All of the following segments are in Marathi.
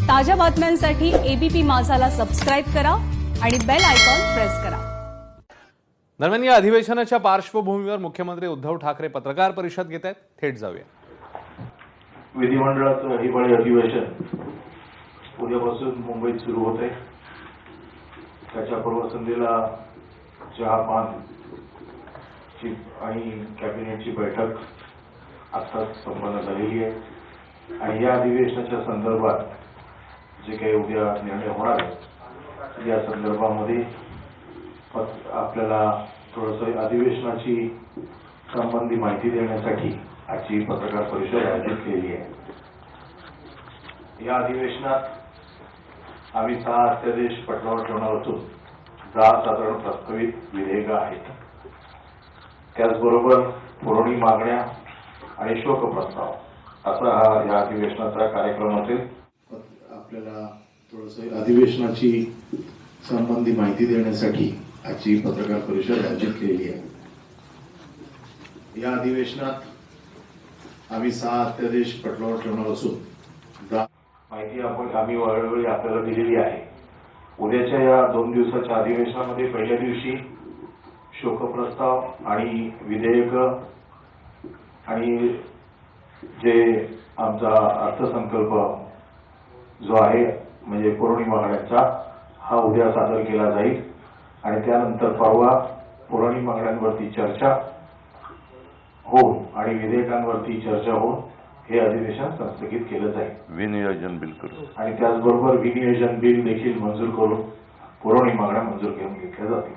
ताज्या बातम्यांसाठी एबीपी माझाला सबस्क्राइब करा आणि बेल आयकॉन प्रेस करा। दरम्यान या अधिवेशनाच्या पार्श्वभूमीवर मुख्यमंत्री उद्धव ठाकरे पत्रकार परिषद घेत आहेत। थेट जाऊया। विधिमंडळाचं हिवाळी अधिवेशन उद्यापासून मुंबईत सुरू होते। त्याच्या पूर्वसंध्येला चहापान आणि कॅबिनेटची बैठक आताच संपन्न झालेली आहे आणि या अधिवेशनाच्या संदर्भात जे काही उद्या निर्णय होणार आहे या संदर्भामध्ये आपल्याला थोडंसं अधिवेशनाची संबंधी माहिती देण्यासाठी आजची पत्रकार परिषद आयोजित केली आहे। या अधिवेशनात आम्ही 6 अध्यादेश पटलावर ठेवणार असून 10 साधारण प्रस्तावित विधेयकं आहेत। त्याचबरोबर पुरवणी मागण्या आणि शोक प्रस्ताव असा हा या अधिवेशनाचा कार्यक्रम असेल। आपल्याला थोडंसं अधिवेशनाची संबंधी माहिती देण्यासाठी आजची पत्रकार परिषद आयोजित केली आहे। या अधिवेशनात आम्ही 6 अध्यादेश पटलावर ठेवणार असून माहिती आम्ही वेळोवेळी आपल्याला दिलेली आहे। उद्याच्या या 2 दिवसाच्या अधिवेशनामध्ये पहिल्या दिवशी शोकप्रस्ताव आणि विधेयक आणि जे आमचा अर्थसंकल्प जो आहे म्हणजे पुरवणी मागण्यांचा हा उद्या सादर केला जाईल आणि त्यानंतर परवा पुरवणी मागण्यांवरती चर्चा होऊन आणि विधेयकांवरती चर्चा होऊन हे अधिवेशन संस्थगित केलं जाईल। विनियोजन बिल करू आणि त्याचबरोबर विनियोजन बिल देखील मंजूर करून पुरवणी मागण्या मंजूर करून घेतल्या जातील।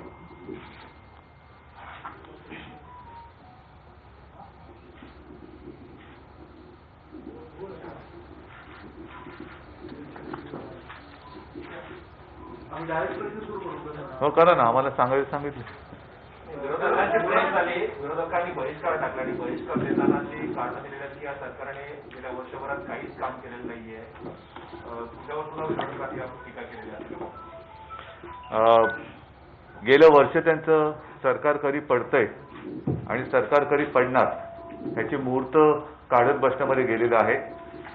हो करा ना, आम्हाला सांगितलं। विरोधकांनी बहिष्कार टाकला आणि बहिष्कार देताना जी कारणं दिलेली आहेत की या सरकारने गेल्या वर्षभरात काहीच काम केलेलं नाहीये, तुमच्यावर सुद्धा विरोधकांनी टीका केलेली आहे। गेलं वर्ष त्यांचं सरकार कधी पडतंय आणि सरकार कधी पडणार ह्याची मुहूर्त काढत बसण्यामध्ये गेलेलं आहे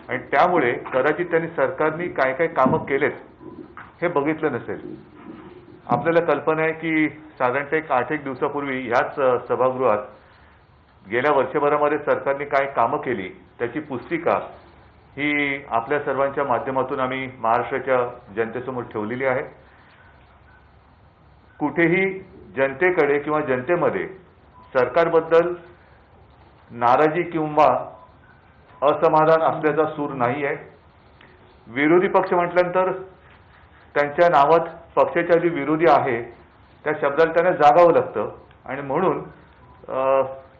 आणि त्यामुळे कदाचित त्यांनी सरकारने काय काय कामं केलेत हे बघितलं नसेल। आपल्याला कल्पना आहे की साधारणतः 8-1 दिवसापूर्वी ह्याच सभागृहात गेल्या वर्षभरामध्ये सरकारने काय कामं केली त्याची पुस्तिका ही आपल्या सर्वांच्या माध्यमातून आम्ही महाराष्ट्राच्या जनतेसमोर ठेवलेली आहे। कुठेही जनतेकडे किंवा जनतेमध्ये सरकारबद्दल नाराजी किंवा असमाधान असल्याचा सूर नाही आहे। विरोधी पक्ष म्हटल्यानंतर त्यांच्या नावात पक्षाच्या जे विरोधी आहे त्या शब्दाला त्यांना जागावं लागतं आणि म्हणून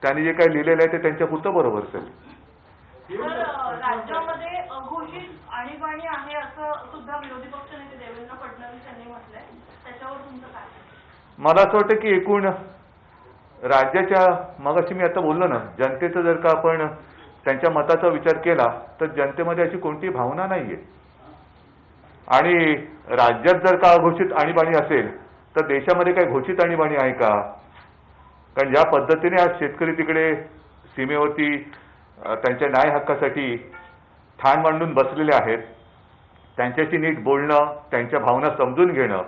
त्यांनी जे काही लिहिलेलं आहे ते त्यांच्यापुरतं बरोबर असेल। राज्यामध्ये अघोषित आणीबाणी आहे असं सुद्धा विरोधी पक्षनेते देवेंद्र फडणवीस यांनी म्हटलंय, त्याच्यावर तुमचं काय? मला असं वाटतं की एकूण राज्याच्या मगाशी मी आता बोललो ना, जनतेचं जर का आपण त्यांच्या मताचा विचार केला तर जनतेमध्ये अशी कोणती भावना नाहीये आणि राज्यात जर का अघोषित आणीबाणी असेल तर देशामध्ये काही घोषित आणीबाणी आहे का? कारण ज्या पद्धतीने आज शेतकरी तिकडे सीमेवरती त्यांच्या न्याय हक्कासाठी ठाण मांडून बसलेले आहेत, त्यांच्याशी नीट बोलणं, त्यांच्या भावना समजून घेणं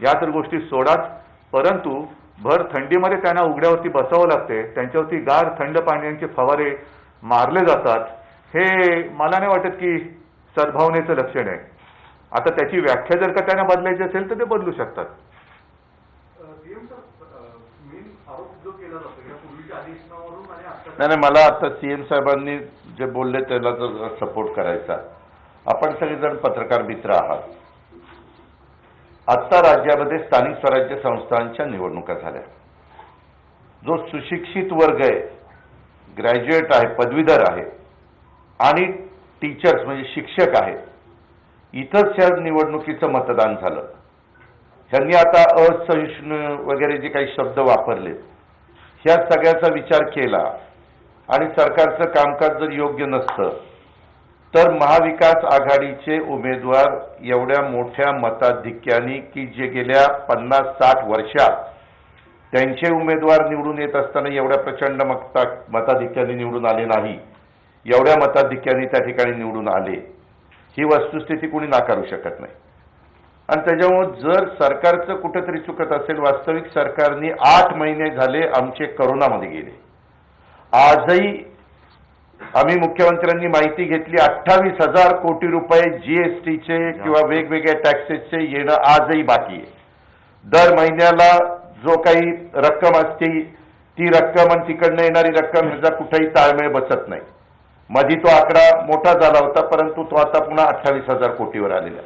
या तर गोष्टी सोडाच, परंतु भर थंडीमध्ये त्यांना उघड्यावरती बसावं लागते, त्यांच्यावरती गार थंड पाण्याचे फवारे मारले जातात, हे मला नाही वाटत की सद्भावनेचं लक्षण आहे। आता त्याची व्याख्या जर का त्यांना बदलायची असेल तर ते बदलू शकतात। नाही, मला आता सीएम साहेबांनी जे बोलले त्याला तर सपोर्ट करायचा। आपण सगळेजण पत्रकार मित्र आहात। आता राज्यामध्ये स्थानिक स्वराज्य संस्थांच्या निवडणुका झाल्या। जो सुशिक्षित वर्ग आहे, ग्रॅज्युएट आहे, पदवीधर आहे आणि टीचर्स म्हणजे शिक्षक आहेत, इथंच या निवडणुकीचं मतदान झालं। ह्यांनी आता असहिष्णु वगैरे जे काही शब्द वापरले ह्या सगळ्याचा विचार केला आणि सरकारचं कामकाज जर योग्य नसतं तर महाविकास आघाडीचे उमेदवार एवढ्या मोठ्या मताधिक्याने की जे गेल्या 50-60 वर्षात त्यांचे उमेदवार निवडून येत असताना एवढ्या प्रचंड मताधिक्याने निवडून आले नाही, एवढ्या मताधिक्याने त्या ठिकाणी निवडून आले। ही वस्तुस्थिती कोणी नाकारू शकत नाही. आणि त्याच्यामुळे जर सरकारचं कुठेतरी चुकत असेल, वास्तविक सरकारने 8 महिने झाले आमचे करोनामध्ये गेले. आजही आम्ही मुख्यमंत्र्यांनी माहिती घेतली 28,000 कोटी रुपये जीएसटीचे किंवा वेगवेगळ्या टॅक्सेसचे येणं आजही बाकी आहे. दर महिन्याला जो काही रक्कम असते ती रक्कम आणि तिकडनं येणारी रक्कम ह्याचा कुठेही ताळमेळ बसत नाही. मधी तो आकडा मोठा झाला होता, परंतु तो आता पुन्हा 28,000 कोटीवर आलेला.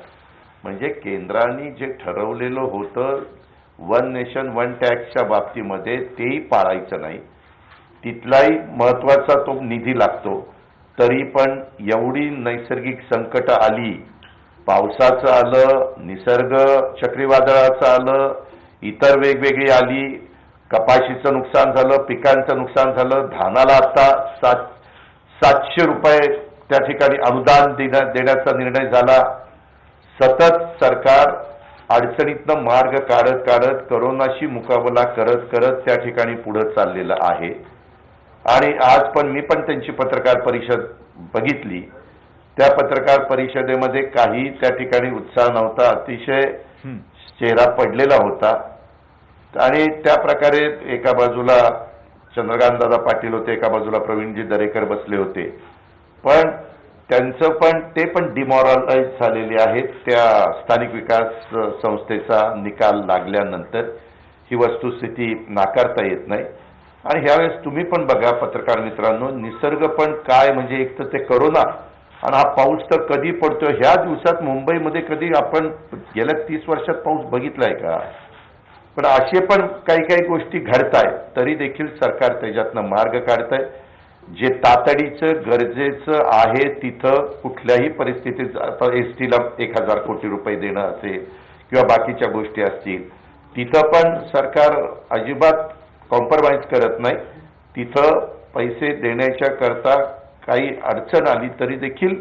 म्हणजे केंद्राने जे ठरवलेलं होतं वन नेशन वन टॅक्सच्या बाबतीमध्ये तेही पाळायचं नाही. तिथलाही महत्वाचा तो निधी लागतो. तरी पण एवढी नैसर्गिक संकट आली, पावसाचं आलं, निसर्ग चक्रीवादळाचं आलं, इतर वेगवेगळी आली, कपाशीचं नुकसान झालं, पिकांचं नुकसान झालं, धानाला आता 700 रुपये त्या ठिकाणी अनुदान देण्याचा निर्णय झाला. सतत सरकार अडचणीतनं मार्ग काढत काढत करोनाशी मुकाबला करत करत त्या ठिकाणी पुढे चाललेलं आहे. आणि आज पण मी पण त्यांची पत्रकार परिषद बघितली. त्या पत्रकार परिषदेमध्ये काही त्या ठिकाणी उत्साह नव्हता, अतिशय चेहरा पडलेला होता. आणि त्या प्रकारे एका बाजूला चंद्रकांत दादा पाटील होते, एका बाजूला प्रवीणजी दरेकर बसले होते. पण त्यांचं पण ते पण डिमॉरलाइज झालेले आहेत. त्या स्थानिक विकास संस्थेचा निकाल लागल्यानंतर ही वस्तुस्थिती नाकारता येत नाही. आणि ह्यावेळेस तुम्ही पण बघा पत्रकार मित्रांनो, निसर्ग पण काय, म्हणजे एक तर ते करोना आणि हा पाऊस तर कधी पडतो. ह्या दिवसात मुंबईमध्ये कधी आपण गेल्या 30 वर्षात पाऊस बघितलाय का? पण असे पण काही काही गोष्टी घडतायत, तरी देखील सरकार त्याच्यातनं मार्ग काढतंय. जे तातडीचं गरजेचं आहे तिथं कुठल्याही परिस्थितीत एसटीला 1,000 कोटी रुपये देणं असेल किंवा बाकीच्या गोष्टी असतील, तिथं पण सरकार अजिबात कॉम्प्रोमाइज करत नाही. तिथं पैसे देण्याच्या करता काही अडचण आली तरी देखील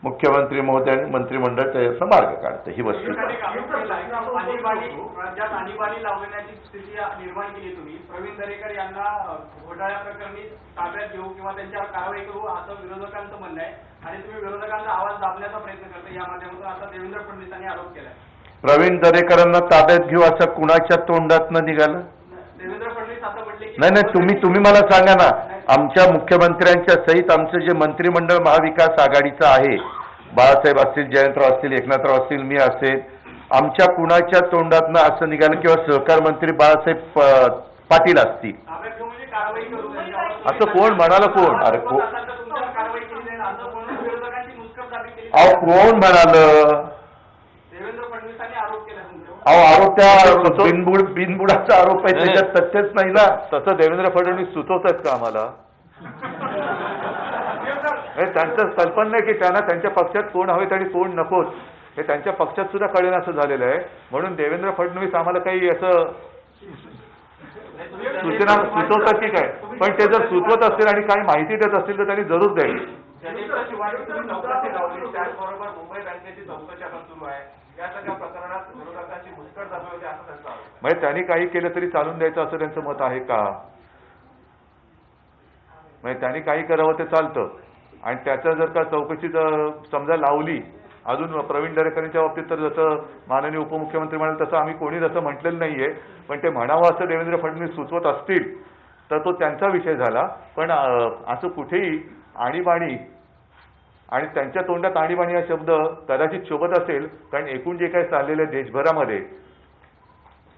मुख्यमंत्री महोदयांनी मंत्रिमंडळ त्याचा मार्ग काढतं. ही वस्तू राज्यात आणीबाणी लावण्याची स्थिती निर्माण केली तुम्ही. प्रवीण दरेकर यांना घोटाळ्या प्रकरणी ताब्यात घेऊ किंवा त्यांच्यावर कारवाई करू असं विरोधकांचं म्हणणं आहे. आणि तुम्ही विरोधकांचा आवाज दाबण्याचा प्रयत्न करता या माध्यमातून असा देवेंद्र फडणवीसांनी आरोप केलाय. प्रवीण दरेकरांना ताब्यात घेऊ असं कुणाच्या तोंडातनं निघालं? देवेंद्र फडणवीस असं म्हटले की नाही, तुम्ही मला सांगा ना, आमच्या मुख्यमंत्र्यांच्या सहित आमचं जे मंत्रिमंडळ महाविकास आघाडीचं आहे, बाळासाहेब असतील, जयंतराव असतील, एकनाथराव असतील, मी असेल, आमच्या कुणाच्या तोंडातनं असं निघालं किंवा सहकार मंत्री बाळासाहेब पाटील असतील असं कोण म्हणाल? कोण? अरे अहो कोण म्हणाल? अहो आरोप त्या बिनबुडाचा आरोप आहे, त्याच्यात तथ्यच नाही ना. तसं देवेंद्र फडणवीस सुचवतात का आम्हाला? त्यांचं कल्पना नाही की त्यांना त्यांच्या पक्षात कोण हवेत आणि कोण नकोत हे त्यांच्या पक्षात सुद्धा कळेल असं झालेलं आहे. म्हणून देवेंद्र फडणवीस आम्हाला काही असं सूचना सुचवतात की काय? पण ते जर सुचवत असतील आणि काही माहिती देत असतील तर त्यांनी जरूर द्यावी. त्याचबरोबर मुंबई बँकेची चौकशी आता सुरू आहे. या सगळ्या प्रकरणात विरोधकांची मुस्कट दाबली होती असं त्यांचं आरोप. म्हणजे त्यांनी काही केलं तरी चालून द्यायचं असं त्यांचं मत आहे का? म्हणजे त्यांनी काही करावं ते चालतं आणि त्याचं जर का चौकशी समजा लावली अजून प्रवीण दरेकरांच्या बाबतीत तर जसं माननीय उपमुख्यमंत्री म्हणाले तसं आम्ही कोणी जसं म्हटलेलं नाहीये. पण ते म्हणावं असं देवेंद्र फडणवीस सुचवत असतील तर तो त्यांचा विषय झाला. पण असं कुठेही आणीबाणी आणि त्यांच्या तोंडात आणीबाणी हा शब्द कदाचित शोभत असेल, कारण एकूण जे काही चाललेलं आहे देशभरामध्ये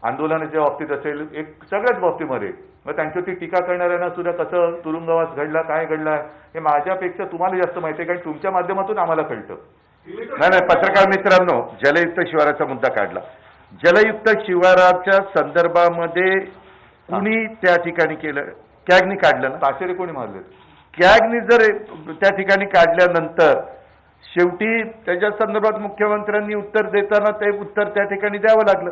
आंदोलनाच्या बाबतीत असेल, एक सगळ्याच बाबतीमध्ये, मग त्यांच्यावरती टीका करणाऱ्यांना सुद्धा कसं तुरुंगवास घडला, काय घडला हे माझ्यापेक्षा तुम्हाला जास्त माहिती आहे, कारण तुमच्या माध्यमातून आम्हाला कळतं. नाही, पत्रकार मित्रांनो, जलयुक्त शिवाराचा मुद्दा काढला. जलयुक्त शिवाराच्या संदर्भामध्ये कुणी त्या ठिकाणी केलं? कॅगनी काढलं ना. ताशेरे कोणी मारले? कॅगनी जर त्या ठिकाणी काढल्यानंतर शेवटी त्याच्या संदर्भात मुख्यमंत्र्यांनी उत्तर देताना ते उत्तर त्या ठिकाणी द्यावं लागलं.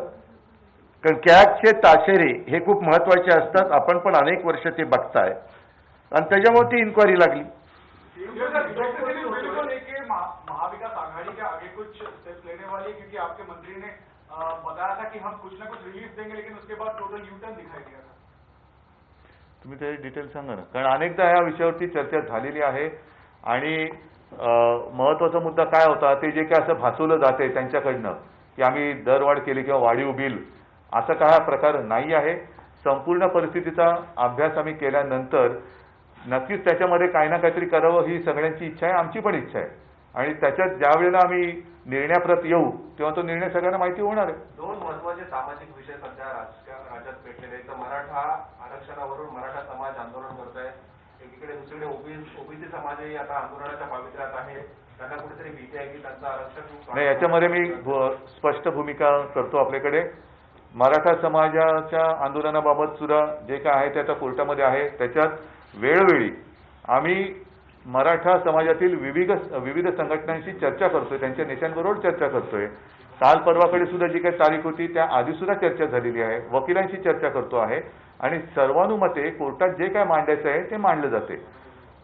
कारण कॅगचे ताशेरे हे खूप महत्वाचे असतात. आपण पण अनेक वर्ष ते बघताय आणि त्याच्यामुळे ती इन्क्वायरी लागली. महाविकास आघाड़ी के आगे कुछ स्टेप्स लेने वाली, क्योंकि आपके मंत्री ने बताया था कि हम कुछ ना कुछ रिलीफ देंगे, लेकिन उसके बाद टोटल यू टर्न दिखाई दिया था. तुम्ही ते डिटेल सांगा ना, कारण अनेकदा या विषयावरती चर्चा झालेली आहे आणि महत्वाचा मुद्दा काय होता, ते जे काय असं भासवलं जाते त्यांच्याकडनं की आम्ही दरवाढ केली किंवा वाढीव बिल, असा काय हा प्रकार नाही आहे. संपूर्ण परिस्थितीचा अभ्यास आम्ही केल्यानंतर नक्कीच त्याच्यामध्ये काही ना काहीतरी करावं ही सगळ्यांची इच्छा आहे, आमची पण इच्छा आहे. आणि त्याच्यात ज्या वेळेला आम्ही निर्णयाप्रत येऊ तेव्हा तो निर्णय सगळ्यांना माहिती होणार आहे. दोन महत्वाचे सामाजिक विषय सध्या राज्यात पेटलेले आहेत. मराठा आरक्षणावरून मराठा समाज आंदोलन करत आहे. एकीकडे दुसरीकडे ओबीसी समाजही आता आंदोलनाच्या पावित्र्यात आहे. त्यांना कुठेतरी भीती आहे की त्यांचं आरक्षण नाही, याच्यामध्ये मी स्पष्ट भूमिका करतो. आपल्याकडे मराठा समाजाच्या आंदोलनाबाबत सुद्धा जे काय आहे ते आता कोर्टामध्ये आहे. त्याच्यात वेळोवेळी आम्ही मराठा समाजातील विविध संघटनांशी चर्चा करतोय, त्यांच्या नेत्यांबरोबर चर्चा करतोय. काल परवाकडे सुद्धा जी काही तारीख होती त्या आधी सुद्धा चर्चा झालेली आहे, वकिलांशी चर्चा करतो आहे आणि सर्वानुमते कोर्टात जे काय मांडायचं आहे ते मांडलं जाते.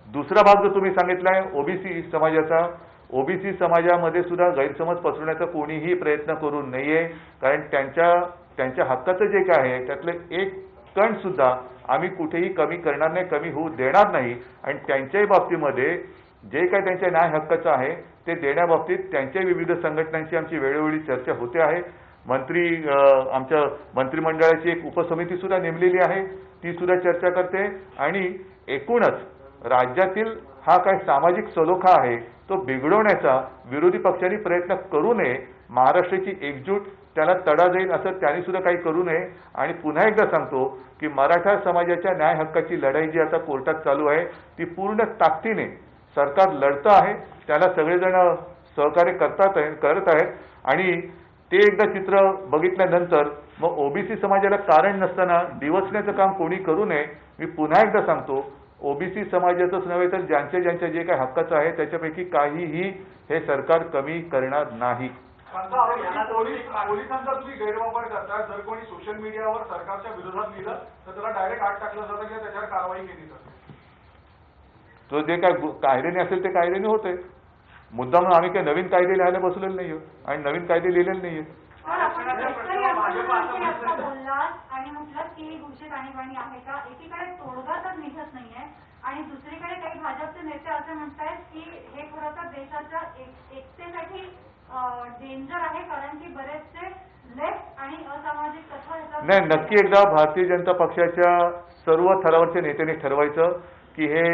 दुसरा भाग जो तुम्ही सांगितलाय ओबीसी समाजाचा, ओबीसी समाजामध्ये सुद्धा गैरसमज पसरवण्याचा कोणीही प्रयत्न करू नये. कारण त्यांच्या हक्काचं जे काय आहे त्यातले एक कण सुद्धा आम्ही कुठेही कमी करणार नाही, कमी होऊ देणार नाही. आणि त्यांच्याही बाबतीमध्ये जे काय त्यांच्या न्याय हक्काचं आहे ते देण्याबाबतीत त्यांच्या विविध संघटनांची आमची वेळोवेळी चर्चा होते आहे. आमच्या मंत्रिमंडळाची एक उपसमिती सुद्धा नेमलेली आहे, ती सुद्धा चर्चा करते. आणि एकूणच राज्यातील हा काय सामाजिक सलोखा आहे तो बिघडवण्याचा विरोधी पक्षांनी प्रयत्न करू नये. महाराष्ट्राची एकजूट त्याला तडा जाईल असं त्यांनी सुद्धा काही करू नये. आणि पुन्हा एकदा सांगतो की मराठा समाजाच्या न्याय हक्काची लढाई जी आता कोर्टात चालू आहे ती पूर्ण ताकदीने सरकार लढतं आहे. त्याला सगळेजण सहकार्य करत आहेत. आणि ते एकदा चित्र बघितल्यानंतर मग ओबीसी समाजाला कारण नसताना दिवसण्याचं काम कोणी करू नये. मी पुन्हा एकदा सांगतो, ओबीसी समाजाचंच नव्हे तर ज्यांच्या जे काही हक्काचं आहे त्याच्यापैकी काहीही हे सरकार कमी करणार नाही. पोलिसांचा तुम्ही गैरवापर करता. जर कोणी सोशल मीडियावर सरकारच्या विरोधात लिहिलं तर त्याला डायरेक्ट आत टाकलं जातं किंवा त्याच्यावर कारवाई केली जाते. तो जे काय कायद्याने असेल ते कायद्याने होतंय. मुद्दा म्हणून आम्ही काही नवीन कायदे लिहायला बसलेले नाहीये आणि नवीन कायदे लिहिलेले नाहीये. आणि म्हटलं की घोषित आणीबाणी आहे का, एकीकडे तोडगा तर निघत नाहीये आणि दुसरीकडे काही भाजपचे नेते असे म्हणतायत की हे खरं तर देशाच्या एकतेसाठी डेंजर आहे, कारण की बरेचसे लेफ्ट आणि असामाजिक तत्व. नाही, नक्की एकदा भारतीय जनता पक्षाच्या सर्व थरावरच्या नेत्यांनी ठरवायचं की हे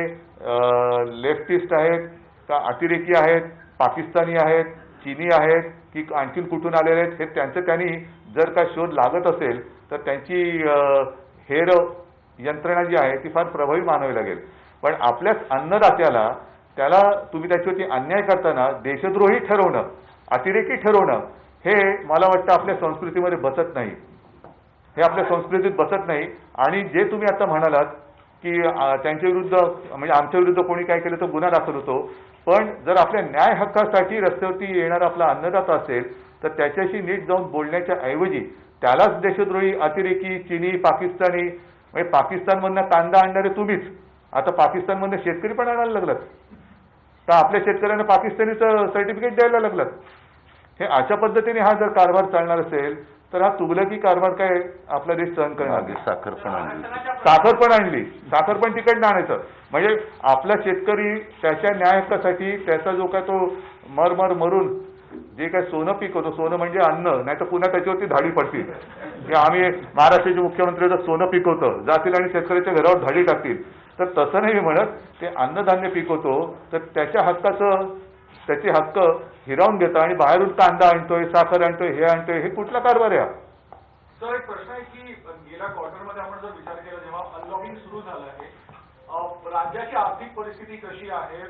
लेफ्टिस्ट आहेत का अतिरेकी आहेत, पाकिस्तानी आहेत, चीनी आहेत की आणखीन कुठून आलेले आहेत, हे त्यांनी जर का शोध लागत असेल तर त्यांची हेर यंत्रणा जी आहे ती फार प्रभावी मानावी लागेल. पण आपल्याच अन्नदात्याला त्याला तुम्ही त्याच्यावरती अन्याय करताना देशद्रोही ठरवणं, अतिरेकी ठरवणं हे मला वाटतं आपल्या संस्कृतीमध्ये बसत नाही. हे आपल्या संस्कृतीत बसत नाही. आणि जे तुम्ही आता म्हणालात की त्यांच्या विरुद्ध म्हणजे आमच्या विरुद्ध कोणी काय केलं तर गुन्हा दाखल होतो, पण जर आपल्या न्याय हक्कासाठी रस्त्यावरती येणारा आपला अन्नदाता असेल तर त्याच्याशी नीट जाऊन बोलण्याच्या ऐवजी त्यालाच देशद्रोही, अतिरेकी, चीनी, पाकिस्तानी, म्हणजे पाकिस्तानमधनं कांदा आणणारे तुम्हीच आता पाकिस्तानमधनं शेतकरी पण आणायला लागलात तर आपल्या शेतकऱ्यांना पाकिस्तानीचं सर्टिफिकेट द्यायला लागलात. हे अशा पद्धतीने हा जर कारभार चालणार असेल तर हा तुगलकी कारभार काय आपला देश सहन करणार. साखर पण आणली, साखर पण तिकडनं आणायचं. म्हणजे आपला शेतकरी त्याच्या न्याय हक्कासाठी त्याचा जो काय तो मरून जे काय सोनं पिकवतो, सोनं म्हणजे अन्न, नाही तर पुन्हा त्याच्यावरती धाडी पडतील की आम्ही महाराष्ट्राचे मुख्यमंत्री जर सोनं पिकवतं जातील आणि शेतकऱ्याच्या घरावर धाडी टाकतील. तर तसं नाही म्हणत, ते अन्नधान्य पिकवतो तर त्याच्या हक्काचं त्याचे हक्क हिरावून घेतं आणि बाहेरून कांदा आणतोय, साखर आणतोय, हे आणतोय, हे कुठला कारभार आहे? सर, एक प्रश्न आहे की गेल्या क्वार्टरमध्ये आपण जर विचार केला जेव्हा अनलॉकिंग सुरू झालं आहे, राज्याची आर्थिक परिस्थिती कशी आहे?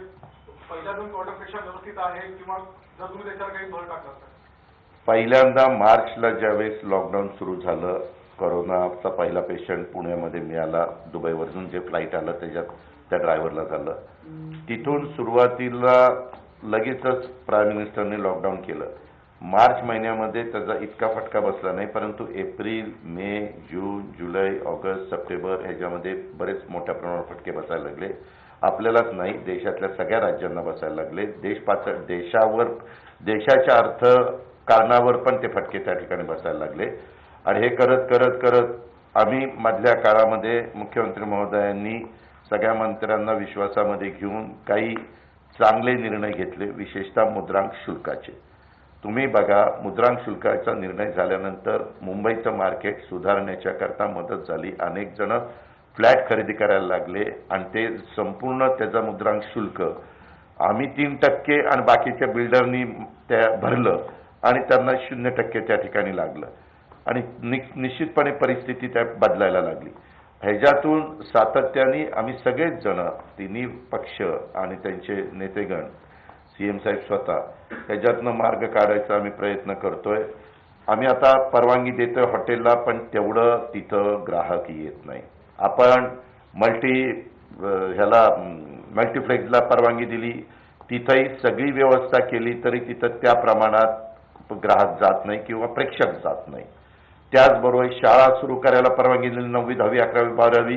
पहिल्या 2 क्वार्टरपेक्षा व्यवस्थित आहे किंवा जर तुम्ही त्याच्यावर काही भर टाकला तर? पहिल्यांदा मार्चला ज्यावेळेस लॉकडाऊन सुरू झालं, कोरोनाचा पहिला पेशंट पुण्यामध्ये मिळाला, दुबईवरून जे फ्लाईट आलं त्याच्यात त्या ड्रायव्हरला झालं. तिथून सुरुवातीला लगेचच प्राईम मिनिस्टरने लॉकडाऊन केलं. मार्च महिन्यामध्ये त्याचा इतका फटका बसला नाही, परंतु एप्रिल, मे, जून, जुलै, ऑगस्ट, सप्टेंबर ह्याच्यामध्ये बरेच मोठ्या प्रमाणावर फटके बसायला लागले. आपल्यालाच नाही, देशातल्या सगळ्या राज्यांना बसायला लागले. देशाच्या अर्थकारणावर पण ते फटके त्या ठिकाणी बसायला लागले. आणि हे करत आम्ही मधल्या काळामध्ये मुख्यमंत्री महोदयांनी सगळ्या मंत्र्यांना विश्वासामध्ये घेऊन काही चांगले निर्णय घेतले, विशेषतः मुद्रांक शुल्काचे. तुम्ही बघा, मुद्रांक शुल्काचा निर्णय झाल्यानंतर मुंबईचं मार्केट सुधारण्याच्या करता मदत झाली. अनेक जण फ्लॅट खरेदी करायला लागले आणि ते संपूर्ण त्याचा मुद्रांक शुल्क आम्ही 3% आणि बाकीच्या बिल्डरनी त्या भरलं आणि त्यांना 0% त्या ठिकाणी लागलं आणि निश्चितपणे परिस्थिती त्या बदलायला लागली. ह्याच्यातून सातत्याने आम्ही सगळेच जण, तिन्ही पक्ष आणि त्यांचे नेतेगण, सीएम साहेब स्वतः, ह्याच्यातनं मार्ग काढायचा आम्ही प्रयत्न करतोय. आम्ही आता परवानगी देतोय हॉटेलला, पण तेवढं तिथं ग्राहक येत नाही. आपण मल्टीप्लेक्सला परवानगी दिली, तिथंही सगळी व्यवस्था केली, तरी तिथं त्या प्रमाणात ग्राहक जात नाही किंवा प्रेक्षक जात नाही. त्याचबरोबर शाळा सुरू करायला परवानगी दिली, 9वी, 10वी, 11वी, 12वी,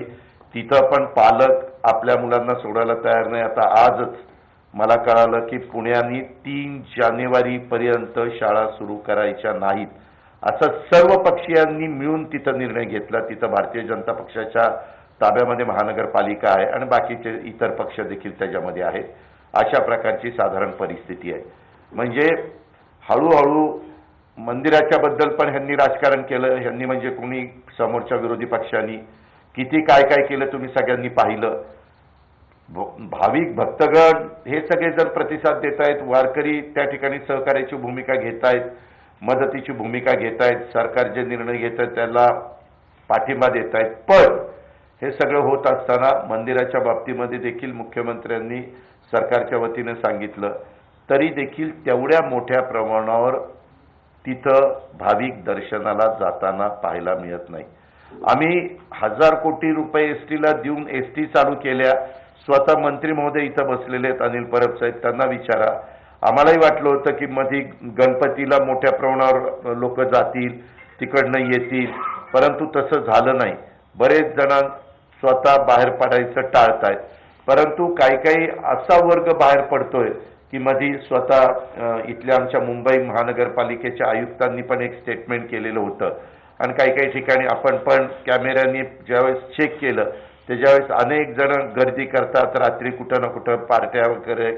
तिथं पण पालक आपल्या मुलांना सोडायला तयार नाही. आता आजच मला कळालं की पुण्याने 3 जानेवारीपर्यंत शाळा सुरू करायच्या नाहीत, असं सर्व पक्षीयांनी मिळून तिथं निर्णय घेतला. तिथं भारतीय जनता पक्षाच्या ताब्यामध्ये महानगरपालिका आहे आणि बाकीचे इतर पक्ष देखील त्याच्यामध्ये आहेत. अशा प्रकारची साधारण परिस्थिती आहे. म्हणजे हळूहळू मंदिराच्या बद्दल पण ह्यांनी राजकारण केलं. ह्यांनी म्हणजे कोणी समोरच्या विरोधी पक्षांनी किती काय काय केलं तुम्ही सगळ्यांनी पाहिलं. भाविक भक्तगण हे सगळे जर प्रतिसाद देत आहेत, वारकरी त्या ठिकाणी सहकार्याची भूमिका घेत आहेत, मदतीची भूमिका घेत आहेत, सरकार जे निर्णय घेत आहेत त्याला पाठिंबा देत आहेत. पण हे सगळं होत असताना मंदिराच्या बाबतीमध्ये देखील मुख्यमंत्र्यांनी सरकारच्या वतीने सांगितलं, तरी देखील तेवढ्या मोठ्या प्रमाणावर तिथं भाविक दर्शनाला जाताना पाहायला मिळत नाही. आम्ही 1000 कोटी रुपये एसटीला देऊन एसटी चालू केल्या. स्वतः मंत्री महोदय इथं बसलेले आहेत, अनिल परब साहेब, त्यांना विचारा. आम्हालाही वाटलं होतं की मध्ये गणपतीला मोठ्या प्रमाणावर लोक जातील, तिकडनं येतील, परंतु तसं झालं नाही. बरेच जण स्वतः बाहेर पडायचं टाळतायत, परंतु काही काही असा वर्ग बाहेर पडतोय की मध्ये स्वतः इथल्या आमच्या मुंबई महानगरपालिकेच्या आयुक्तांनी पण एक स्टेटमेंट केलेलं होतं आणि काही काही ठिकाणी आपण पण कॅमेऱ्याने ज्यावेळेस चेक केलं त्याच्यावेळेस अनेक जण गर्दी करतात, रात्री कुठं ना कुठं पार्ट्या वगैरे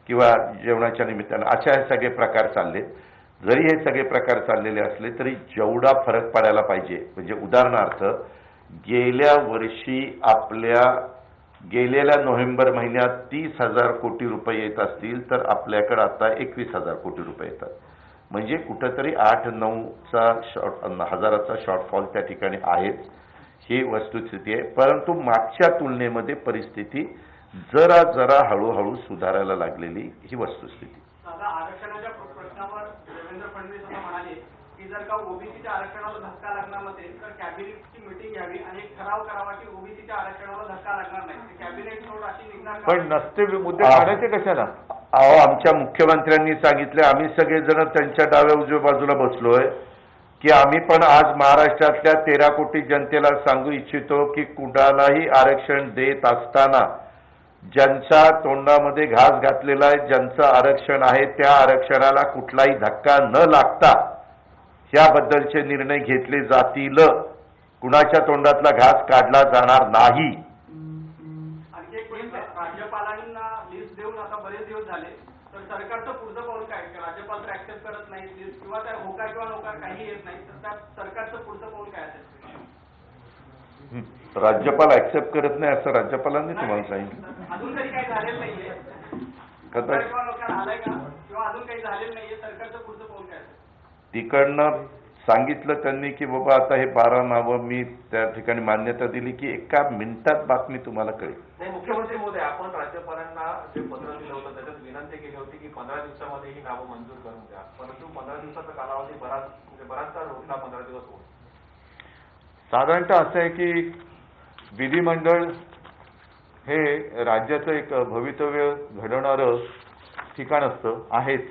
किंवा जेवणाच्या निमित्तानं, अशा हे सगळे प्रकार चालले. जरी हे सगळे प्रकार चाललेले असले तरी जेवढा फरक पडायला पाहिजे, म्हणजे उदाहरणार्थ गेल्या वर्षी गेलेल्या नोव्हेंबर महिन्यात 30,000 कोटी रुपये येत असतील तर आपल्याकडे आता 21,000 कोटी रुपये येतात. म्हणजे कुठंतरी 8-9 हजाराचा शॉर्टफॉल त्या ठिकाणी आहेच, ही वस्तुस्थिती आहे. परंतु मागच्या तुलनेमध्ये परिस्थिती जरा हळूहळू सुधारायला लागलेली ही वस्तुस्थिती. दादा, आरक्षणाच्या प्रश्नावर देवेंद्र फडणवीस असं म्हणाले की जर का ओबीसीच्या आरक्षणाला धक्का लागणार नसेल तर कॅबिनेटची मीटिंग घ्यावी आणि एक ठराव करावा की ओबीसीच्या आरक्षणाला धक्का लागणार नाही. कॅबिनेट नोट अशी निघणार पण नसते मुद्दे काढायचे कशाला? अहो, आमच्या मुख्यमंत्र्यांनी सांगितले, आम्ही सगळेजण त्यांच्या डाव्या उजव्या बाजूला बसलोय की आम्ही पण आज महाराष्ट्रातल्या 13 कोटी जनतेला सांगू इच्छितो की कुणालाही आरक्षण देत असताना ज्यांच्या तोंडामध्ये घास घातलेला आहे, ज्यांचं आरक्षण आहे, त्या आरक्षणाला कुठलाही धक्का न लागता याबद्दलचे निर्णय घेतले जातील. कुणाच्या तोंडातला घास काढला जाणार नाही. आणखी एक प्रश्न, राज्यपालांना लिस्ट देऊन आता बरेच दिवस झाले, तर सरकारचं पुढचं पाऊल काय? राज्यपाल तर ऍक्सेप्ट करत नाही लिस्ट, किंवा त्या होकार किंवा नोकार काही येत नाही, तर त्या सरकारचं पुढचं पाऊल काय असेल? राज्यपाल ऍक्सेप्ट करत नाही असं राज्यपालांनी तुम्हाला सांगितलं? अजून तरी काही झालेलं नाहीये, होकार किंवा नोकार आलाय का, किंवा अजून काही झालेलं नाहीये, सरकारचं पुढचं पाऊल काय असेल? तिकडनं सांगितलं त्यांनी की बाबा आता हे 12 नावं मी त्या ठिकाणी मान्यता दिली की एका मिनिटात बातमी तुम्हाला कळेल. नाही, मुख्यमंत्री महोदय, आपण राज्यपालांना जे पत्र दिलं होतं त्याच्यात विनंती केली होती की 15 दिवसामध्ये ही नावं मंजूर करून द्या, परंतु 15 दिवसाचा कालावधी बराचसा रोखला, 15 दिवस होत. साधारणतः असं आहे की विधिमंडळ हे राज्याचं एक भवितव्य घडवणारं ठिकाण असतं, आहेच,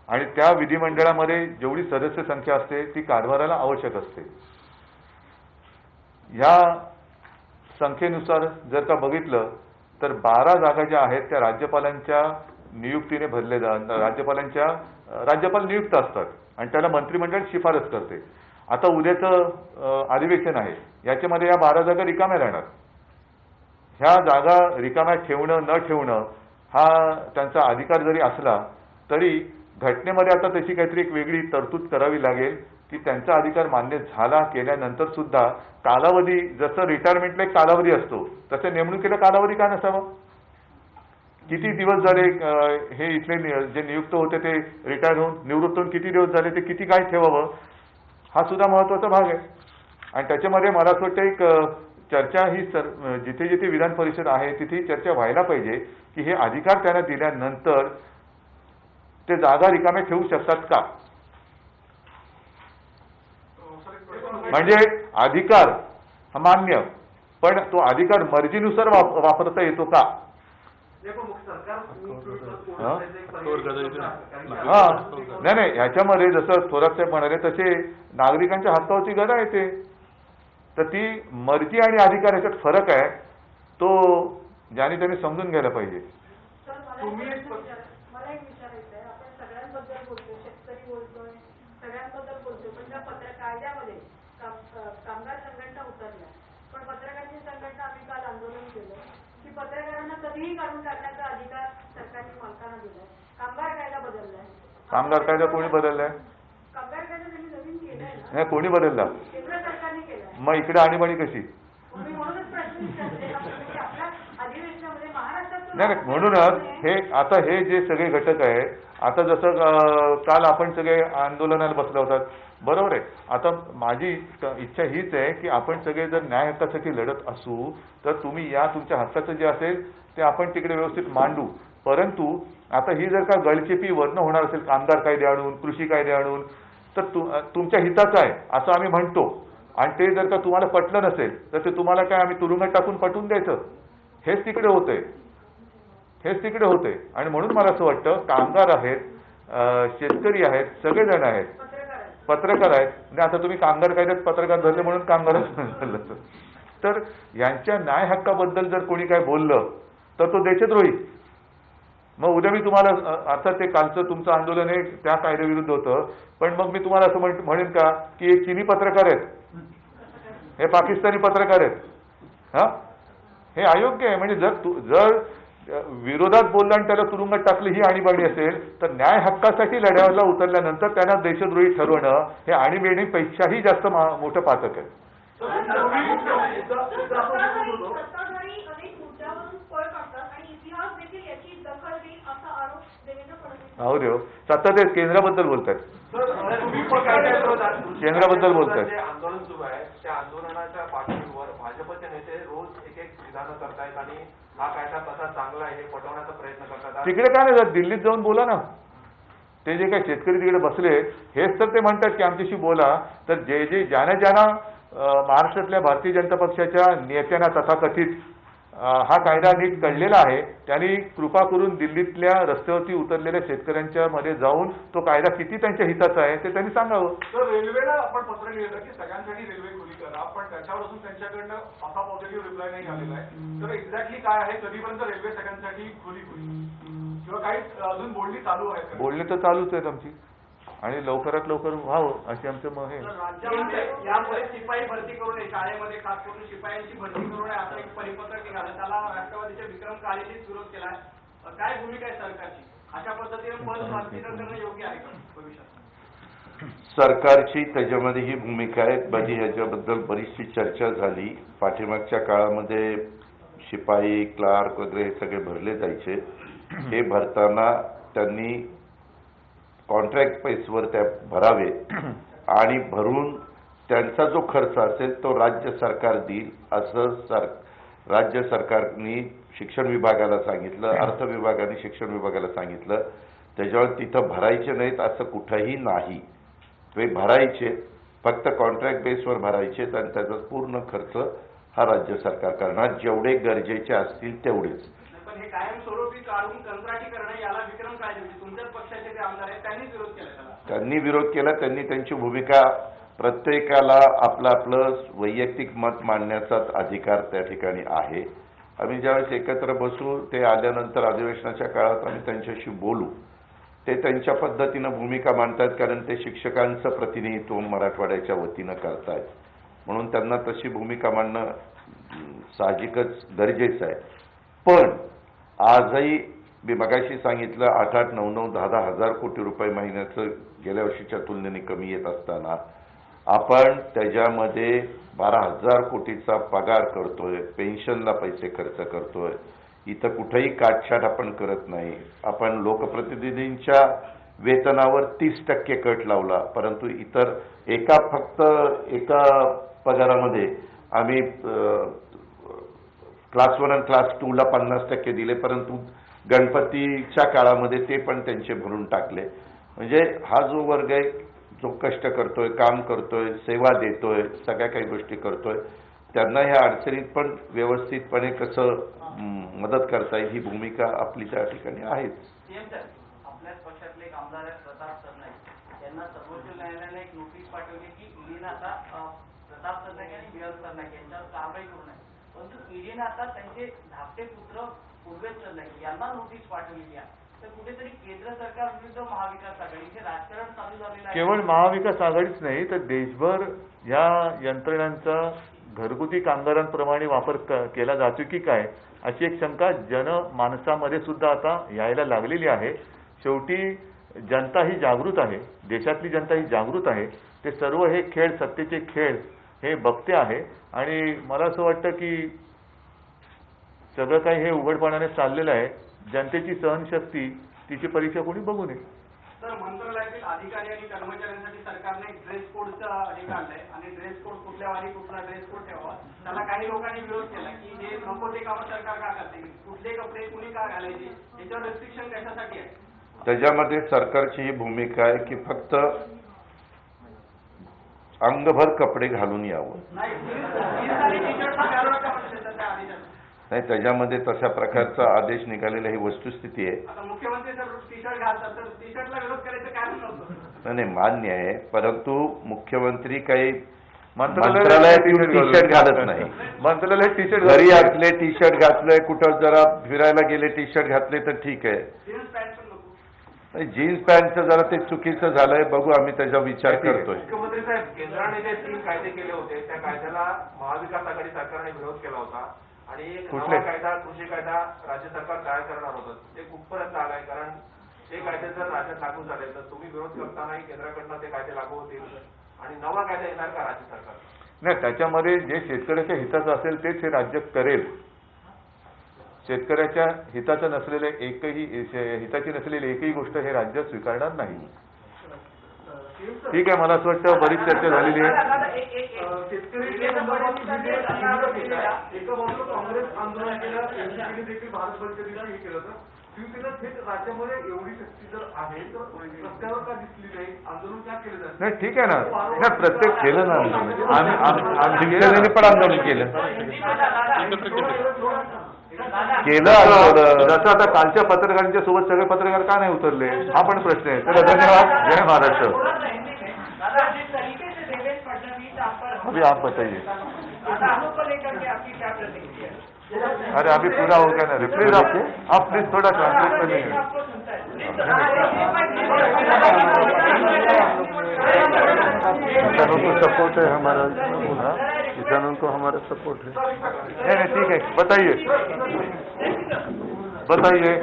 आणि त्या विधिमंडळामध्ये जेवढी सदस्य संख्या असते ती कारभाराला आवश्यक असते. ह्या संख्येनुसार जर का बघितलं तर 12 जागा ज्या आहेत त्या राज्यपालांच्या नियुक्तीने भरले राज्यपाल नियुक्त असतात आणि त्याला मंत्रिमंडळ शिफारस करते. आता उद्याचं अधिवेशन आहे, याच्यामध्ये या 12 जागा रिकाम्या राहणार. ह्या जागा रिकाम्या ठेवणं न ठेवणं हा त्यांचा अधिकार जरी असला तरी घटनेमध्ये आता तशी काहीतरी एक वेगळी तरतूद करावी लागेल की त्यांचा अधिकार मान्य झाला केल्यानंतर सुद्धा कालावधी, जसं रिटायरमेंटला एक कालावधी असतो तसं नेमणुकीला कालावधी का नसावा? किती दिवस झाले हे इथले जे नियुक्त होते ते रिटायर होऊन निवृत्त होऊन किती दिवस झाले, ते किती काय ठेवावं हा सुद्धा महत्वाचा भाग आहे. आणि त्याच्यामध्ये मला असं वाटतं एक चर्चा ही जिथे जिथे विधान परिषद आहे तिथे चर्चा व्हायला पाहिजे की हे अधिकार त्यांना दिल्यानंतर ते जागा रिकाम्या ठेवू शकतात का? म्हणजे अधिकार मान्य, पण तो अधिकार मर्जीनुसार वापरता येतो का? हा नाही, ह्याच्यामध्ये जसं थोरात साहेब म्हणाले तसे नागरिकांच्या हक्कावरची गदा येते, तर ती मर्जी आणि अधिकार याच्यात फरक आहे, तो ज्याने त्याने समजून घ्यायला पाहिजे. तुम्ही मला एक विचारायचं आहे, आपण सगळ्यांबद्दल बोलतोय, शेतकरी बोलतोय, सगळ्यांबद्दल बोलतोय, पण त्या कायद्यामध्ये कामगार संघटना उतरल्या, पण पत्रकारांची संघटना आम्ही काल आंदोलन केलं की पत्रकारांना कधीही काढून टाकण्याचा अधिकार सरकारने मालकांना दिलाय. कामगार कायदा बदललाय. कामगार कायदा कोणी बदललाय? कामगार कायदा त्यांनी नवीन केलाय ना, नाही कोणी बदलला? केंद्र सरकारने केलाय. मग इकडे आणीबाणी कशी? मी म्हणूनच प्रश्न विचारते, आपल्या अधिवेशनामध्ये महाराष्ट्रात नाही, म्हणूनच हे जे सगळे घटक आहेत, आता जसं काल आपण सगळे आंदोलनाला बसला होतात, बरोबर आहे. आता माझी इच्छा हीच आहे की आपण सगळे जर न्याय हक्कासाठी लढत असू तर तुम्ही या तुमच्या हक्काचं जे असेल ते आपण तिकडे व्यवस्थित मांडू. परंतु आता ही जर का गळचेपी वर्ण होणार असेल कामगार कायदे आणून, कृषी कायदे आणून, तर तुमच्या हिताचं आहे असं आम्ही म्हणतो, आणि ते जर का तुम्हाला पटलं नसेल तर ते तुम्हाला काय आम्ही तुरुंगात टाकून पटवून द्यायचं? हेच तिकडे होतंय. आणि म्हणून मला असं वाटतं कामगार आहेत, शेतकरी आहेत, सगळेजण आहेत, पत्रकार आहेत. म्हणजे आता तुम्ही कामगार कायद्यात पत्रकार धरले म्हणून कामगारच धरलं, तर यांच्या न्याय हक्काबद्दल जर कोणी काय बोललं तर तो देशद्रोही. मग उद्या मी तुम्हाला आता ते कालचं तुमचं आंदोलन हे त्या कायद्याविरुद्ध होतं, पण मग मी तुम्हाला असं म्हणेन का की हे चीनी पत्रकार आहेत, हे पाकिस्तानी पत्रकार आहेत? हा, हे अयोग्य आहे. म्हणजे जर विरोधात बोललं आणि त्याला तुरुंगात टाकली ही आणीबाणी असेल, तर न्याय हक्कासाठी लढ्याला उतरल्यानंतर त्यांना देशद्रोही ठरवणं हे आणीबाणीपेक्षाही जास्त मोठं पातक आहे. सत्ताधारी अनेक मुद्द्यावरून पळ काढतात आणि इतिहास देखील याची दखल घेईल असा आरोप देवेंद्र फडणवीस. हो रे, सत्ता ते केंद्राबद्दल बोलतात, केंद्राबद्दल बोलतात. जे आंदोलन सुरू आहे त्या आंदोलनाच्या पार्श्वभूमीवर भाजपचे नेते रोज एक विधानं करतायत आणि हा कायदा कसा चांगला आहे हे पटवण्याचा प्रयत्न करतात. तिकडे काय नाही, दिल्लीत जाऊन बोला ना. ते जे काही शेतकरी तिकडे बसले हेच तर ते म्हणतात की आमच्याशी बोला. तर जे ज्यांना महाराष्ट्रातल्या भारतीय जनता पक्षाच्या नेत्यांना तथाकथित हा कायदा नीट कळलेला आहे त्यांनी कृपा करून दिल्लीतल्या रस्त्यावरती उतरलेल्या शेतकऱ्यांच्या मध्ये जाऊन तो कायदा किती त्यांच्या हिताचा आहे ते त्यांनी सांगावं. तर रेल्वेला आपण पत्र लिहिलं की सगळ्यांसाठी रेल्वे खुली करा, पण त्याच्यावर अजून त्यांच्याकडनं असा पॉझिटिव्ह रिप्लाय नाही आलेला आहे. तर एक्झॅक्टली काय आहे, कधीपर्यंत रेल्वे सगळ्यांसाठी खुली किंवा काही अजून बोलणी चालू आहे? बोलणी तर चालूच आहेत आमची, आणि लवकरात लवकर व्हावं अशी आमचं मत आहे. राज्यामध्ये यामुळे शिपाई भरती करू नये, शाळेमध्ये खास करून शिपायांची भरती करू नये असं एक परिपत्रक निघालं, त्याला राष्ट्रवादीचे विक्रम काळेंनीच विरोध केलाय. काय भूमिका आहे सरकारची? अशा पद्धतीने पद स्वाधीन करणं योग्य आहे का भविष्यात? सरकारची त्याच्यामध्ये ही भूमिका आहे. माझी ह्याच्याबद्दल बरीचशी चर्चा झाली. पाठीमागच्या काळामध्ये शिपाई, क्लार्क वगैरे हे सगळे भरले जायचे. हे भरताना त्यांनी कॉन्ट्रॅक्ट बेसवर त्या भरावे आणि भरून त्यांचा जो खर्च असेल तो राज्य सरकार देईल असं राज्य सरकारने शिक्षण विभागाला सांगितलं, अर्थ विभागाने शिक्षण विभागाला सांगितलं. त्याच्यावर तिथं भरायचे नाहीत असं कुठंही नाही. ते भरायचे, फक्त कॉन्ट्रॅक्ट बेसवर भरायचे आणि त्याचा पूर्ण खर्च हा राज्य सरकार करणार, जेवढे गरजेचे असतील तेवढेच. पण हे कायमस्वरूपी काढून कंत्राटी करणं याला विक्रम काळजे तुमच्याच पक्षाचे जे आमदार आहेत त्यांनीच विरोध केला. त्यांनी विरोध केला. त्यांनी त्यांची भूमिका, प्रत्येकाला आपलं आपलं वैयक्तिक मत मांडण्याचाच अधिकार त्या ठिकाणी आहे. आम्ही ज्यावेळेस एकत्र बसू ते आल्यानंतर अधिवेशनाच्या काळात आम्ही त्यांच्याशी बोलू. ते त्यांच्या पद्धतीनं भूमिका मांडतात, कारण ते शिक्षकांचं प्रतिनिधित्व मराठवाड्याच्या वतीनं करतायत, म्हणून त्यांना तशी भूमिका मांडणं साहजिकच गरजेचं आहे. पण आजही मी मगाशी सांगितलं 8-8, 9-9, 10-10 हजार कोटी रुपये महिन्याचं गेल्या वर्षीच्या तुलनेने कमी येत असताना आपण त्याच्यामध्ये 12,000 कोटीचा पगार करतोय, पेन्शनला पैसे खर्च करतोय, इथं कुठेही काटछाट आपण करत नाही. आपण लोकप्रतिनिधींच्या वेतनावर 30% कट लावला, परंतु इतर फक्त एका पगारामध्ये आम्ही क्लास 1 आणि क्लास 2 ला 50% दिले, परंतु गणपतीच्या काळामध्ये ते पण त्यांचे भरून टाकले. म्हणजे हा जो वर्ग आहे, जो कष्ट करतोय, काम करतोय, सेवा देतोय, सगळ्या काही गोष्टी करतोय, त्यांना ह्या अडचणीत पण व्यवस्थितपणे कसं मदत करता येईल ही भूमिका आपली त्या ठिकाणी आहेच. आपल्याच पक्षातले एक आमदार आहेत प्रताप सरनाईक, यांना सर्वोच्च न्यायालयाने एक नोटीस पाठवली की ईडीने आता प्रताप सरनाईक आणि बिहार सरनाईक यांच्यावर कारवाई करू नये. परंतु ईडीने आता त्यांचे धाकटे पुत्र पूर्वेश सरनाईक यांना नोटीस पाठवलेली आहे. तर कुठेतरी केंद्र सरकार विरुद्ध महाविकास आघाडी हे राजकारण चालू झालेलं आहे. केवळ महाविकास आघाडीच नाही तर देशभर या यंत्रणांचा घरगुती कामगारांप्रमाणे वापर केला जातो की काय अशी एक शंका जनमानसामध्ये सुद्धा आता यायला लागलेली आहे. शेवटी जनता ही जागृत आहे, देशातली जनता ही जागृत आहे. ते सर्व हे खेळ, सत्तेचे खेळ हे बघते आहे आणि मला असं वाटतं की सगळं काही हे उघडपणाने चाललेलं आहे. जनतेची सहनशक्ती तिची परीक्षा कोणी बघू नये. तर मंत्रालयातील अधिकारी आणि कर्मचाऱ्यांसाठी सरकारने ड्रेस कोडचं हे काढलंय आणि ड्रेस कोड कुठल्या वारी कुठला ड्रेस कोड ठेवा, त्याला काही लोकांनी विरोध केला की जे नको ते कामं सरकार का करते, कुठले कपडे कुणी का घालायचे, याच्यावर रेस्ट्रिक्शन कशासाठी आहे? त्याच्यामध्ये सरकारची ही भूमिका आहे की फक्त अंगभर कपडे घालून यावं. नाही, त्याच्यामध्ये तशा प्रकारचा आदेश निघालेला ही वस्तुस्थिती आहे. आता मुख्यमंत्री जर टी शर्ट घालतात तर टी शर्टला विरोध करायचं कारण नव्हतं. नाही, मान्य आहे, परंतु मुख्यमंत्री काही मंत्रालयात टी शर्ट घालत नाही. मंत्रालयात टी शर्ट घरी असले टी शर्ट घातलंय, कुठं जरा फिरायला गेले टी शर्ट घातले तर ठीक आहे. जीन्स पॅन्ट पण नको. जीन्स पॅन्टचं जरा ते चुकीचं झालंय, बघू आम्ही त्याचा विचार करतोय. मुख्यमंत्री साहेब, केंद्राने जे 3 कायदे केले होते त्या कायद्याला महाविकास आघाडी सरकारने विरोध केला होता आणि एक नवा कायदा, कृषी कायदा राज्य सरकार तयार करणार होतं. ते कुठपर्यंत आलाय? कारण ते कायदे जर राज्यात लागू झाले तर तुम्ही विरोध करतानाही केंद्राकडनं ते कायदे लागू होतील आणि नवा कायदा येणार का राज्य सरकार? नाही, त्याच्यामध्ये जे शेतकऱ्याच्या हिताचं असेल तेच हे राज्य करेल. शेतकऱ्याच्या हिताचं नसलेले हिताची नसलेली एकही गोष्ट हे राज्य स्वीकारणार नाही. ठीक आहे, मला असं वाटतं बरीच चर्चा झालेली आहे. एका बाजूला काँग्रेस आंदोलन केलं, एनसीपीने देखील भारत बंदच्या दिवशी हे केलं होतं. शिवसेना थेट राज्यामध्ये एवढी शक्ती जर आहे तर रस्त्यावर का दिसली नाही, आंदोलन का केलं जातं? नाही, ठीक आहे ना, नाही प्रत्येक केलं ना शिवसेनेने पण आंदोलन केलं. जसं आता कालच्या पत्रकारांच्या सोबत सगळे पत्रकार का नाही उतरले हा पण प्रश्न आहे. तर धन्यवाद. जय महाराष्ट्र. अभी आप बताइए. अरे अभी पूरा हो गया ना, प्लीज आप प्लीज थोड़ा ट्रांसलेट कर लेंगे. किसानों को सपोर्ट है हमारा, किसानों को हमारा सपोर्ट है. नहीं ठीक है, बताइए बताइए.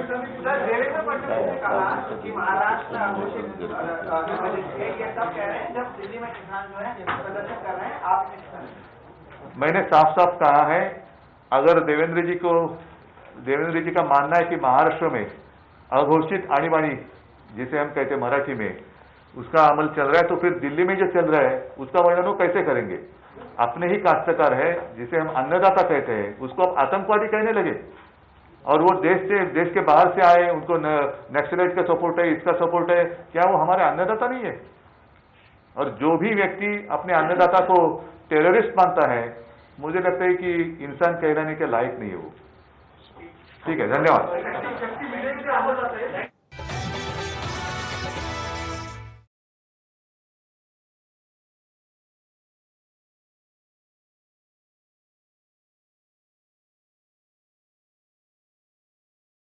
देवेंद्र फडणवीस ने कहा कि महाराष्ट्र घोषित ये सब कह रहे हैं जब दिल्ली में किसान जो है प्रदर्शन कर रहे हैं आप. मैंने साफ साफ कहा है, अगर देवेंद्र जी का मानना है कि महाराष्ट्र में अघोषित आणीबाणी जिसे हम कहते हैं मराठी में उसका अमल चल रहा है, तो फिर दिल्ली में जो चल रहा है उसका वर्णन वो कैसे करेंगे? अपने ही काश्तकार है जिसे हम अन्नदाता कहते हैं उसको अब आतंकवादी कहने लगे और वो देश के बाहर से आए, उनको नक्सलाइट का सपोर्ट है, इसका सपोर्ट है. क्या वो हमारे अन्नदाता नहीं है? और जो भी व्यक्ति अपने अन्नदाता को टेररिस्ट मानता है, मुझे लगता है कि इंसान कहलाने के लायक नहीं है वो. ठीक है, धन्यवाद.